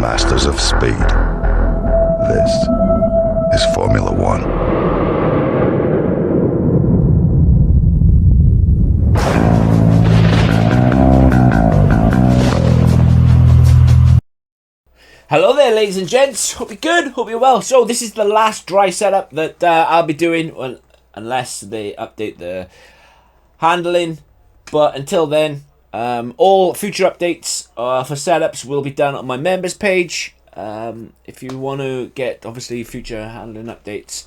masters of speed. This is Formula One. Hello there, ladies and gents. Hope you're good. Hope you're well. So this is the last dry setup that I'll be doing, well, unless they update the handling. But until then, all future updates for setups will be done on my members page. If you want to get, obviously, future handling updates,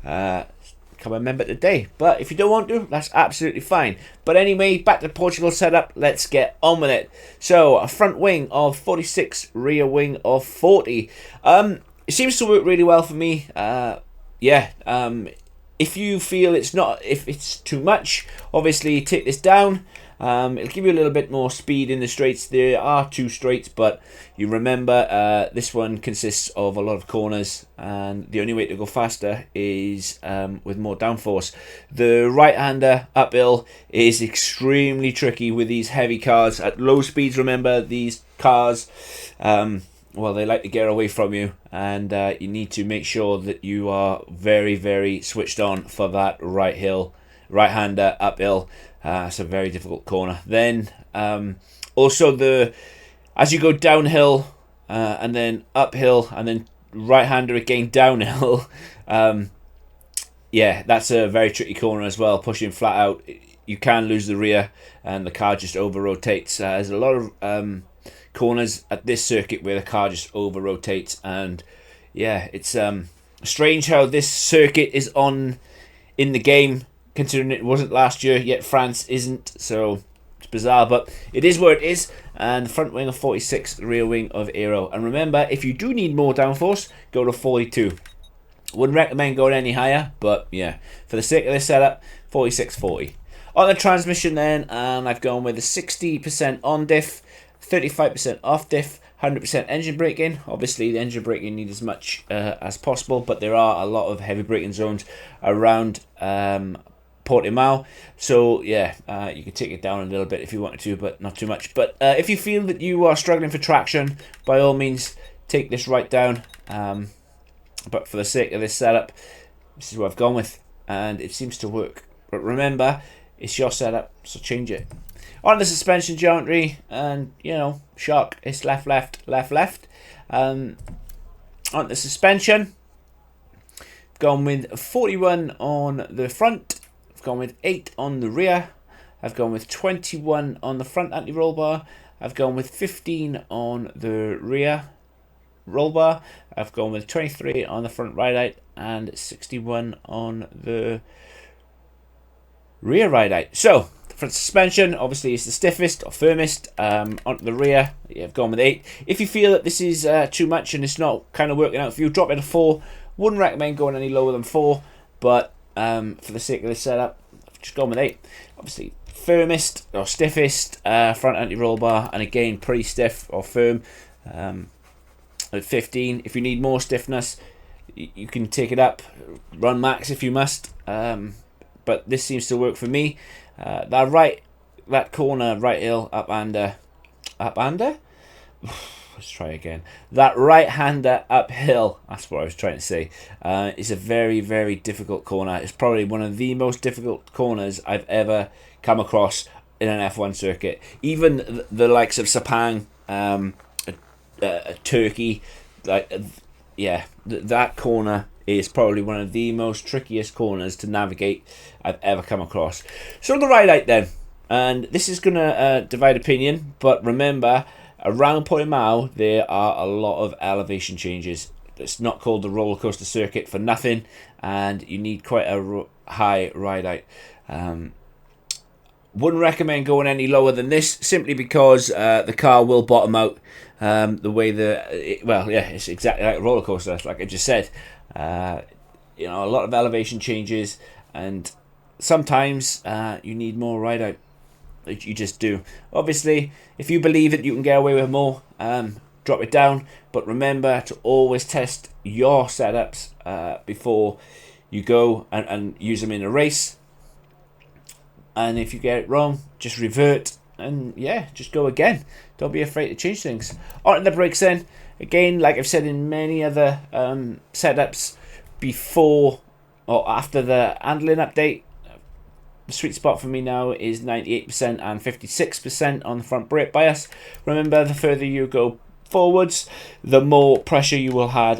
become a member today. But if you don't want to, that's absolutely fine. But anyway, back to Portugal setup. Let's get on with it. So, a front wing of 46, rear wing of 40. It seems to work really well for me. If you feel if it's too much, obviously take this down. It'll give you a little bit more speed in the straights. There are two straights, but you remember this one consists of a lot of corners, and the only way to go faster is with more downforce. The right-hander uphill is extremely tricky with these heavy cars at low speeds. Remember, these cars, they like to get away from you, and you need to make sure that you are very, very switched on for that right-hander uphill. It's a very difficult corner. Then also as you go downhill and then uphill and then right-hander again downhill, that's a very tricky corner as well. Pushing flat out, you can lose the rear and the car just over-rotates. There's a lot of corners at this circuit where the car just over-rotates, and it's strange how this circuit is on in the game, considering it wasn't last year, yet France isn't, so it's bizarre, but it is what it is. And the front wing of 46, the rear wing of Aero. And remember, if you do need more downforce, go to 42. Wouldn't recommend going any higher, but yeah, for the sake of this setup, 46-40. On the transmission then, I've gone with a 60% on diff, 35% off diff, 100% engine braking. Obviously, the engine braking needs as much as possible, but there are a lot of heavy braking zones around Portimao, so you can take it down a little bit if you wanted to, but not too much. But if you feel that you are struggling for traction, by all means take this right down, but for the sake of this setup, this is what I've gone with, and it seems to work. But remember, it's your setup, so change it. On the suspension geometry, and shock, it's left. On the suspension, I've gone with 41 on the front, I've gone with 8 on the rear, I've gone with 21 on the front anti-roll bar, I've gone with 15 on the rear roll bar, I've gone with 23 on the front ride height, and 61 on the rear ride height. So, the front suspension, obviously, is the stiffest or firmest. Onto the rear, I've gone with 8. If you feel that this is too much and it's not kind of working out for you, drop it to 4. Wouldn't recommend going any lower than 4, but for the sake of this setup, I've just gone with 8. Obviously, firmest or stiffest front anti-roll bar, and again, pretty stiff or firm at 15. If you need more stiffness, you can take it up, run max if you must, but this seems to work for me. That corner right hill up-hander. Let's try again. That right-hander uphill, that's what I was trying to say, is a very, very difficult corner. It's probably one of the most difficult corners I've ever come across in an F1 circuit. Even the likes of Sepang, Turkey, that corner is probably one of the most trickiest corners to navigate I've ever come across. So the ride height then, and this is going to divide opinion, but remember, around Portimao there are a lot of elevation changes. It's not called the roller coaster circuit for nothing, and you need quite a high ride height. Wouldn't recommend going any lower than this, simply because the car will bottom out the way it's exactly like a roller coaster, like I just said. A lot of elevation changes, and sometimes you need more ride out. You just do. Obviously, if you believe that you can get away with more, drop it down. But remember to always test your setups before you go and use them in a race. And if you get it wrong, just revert and yeah, just go again. Don't be afraid to change things. On to the brakes then. Again, like I've said in many other setups, before or after the handling update, the sweet spot for me now is 98% and 56% on the front brake bias. Remember, the further you go forwards, the more pressure you will add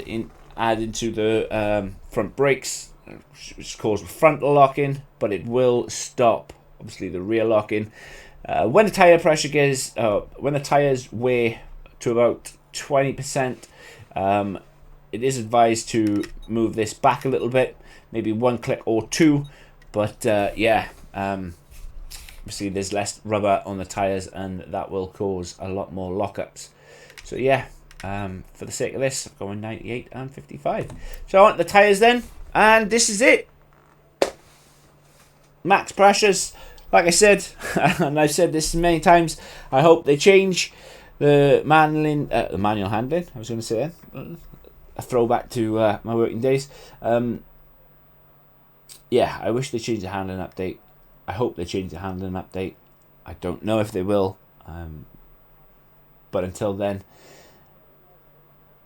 into the front brakes, which causes frontal locking, but it will stop obviously the rear locking. When the tire pressure gets, when the tires weigh to about 20%, it is advised to move this back a little bit, maybe one click or two. But yeah, obviously there's less rubber on the tires, and that will cause a lot more lockups. So yeah, for the sake of this, I'm going 98 and 55. So on the tires then, and this is it. Max pressures, like I said, and I've said this many times. I hope they change the manual handling. I was going to say a throwback to my working days. Yeah, I wish they changed the handling update. I hope they change the handling update. I don't know if they will. But until then,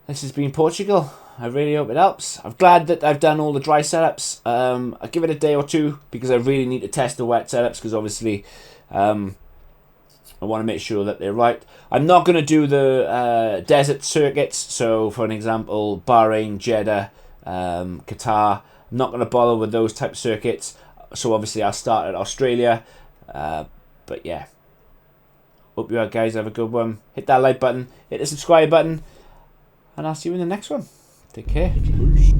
this has been Portugal. I really hope it helps. I'm glad that I've done all the dry setups. I'll give it a day or two because I really need to test the wet setups, because obviously I want to make sure that they're right. I'm not going to do the desert circuits. So for an example, Bahrain, Jeddah, Qatar. I'm not going to bother with those type of circuits. So obviously I'll start at Australia. But yeah, hope you guys have a good one. Hit that like button, hit the subscribe button, and I'll see you in the next one. Take care. Peace.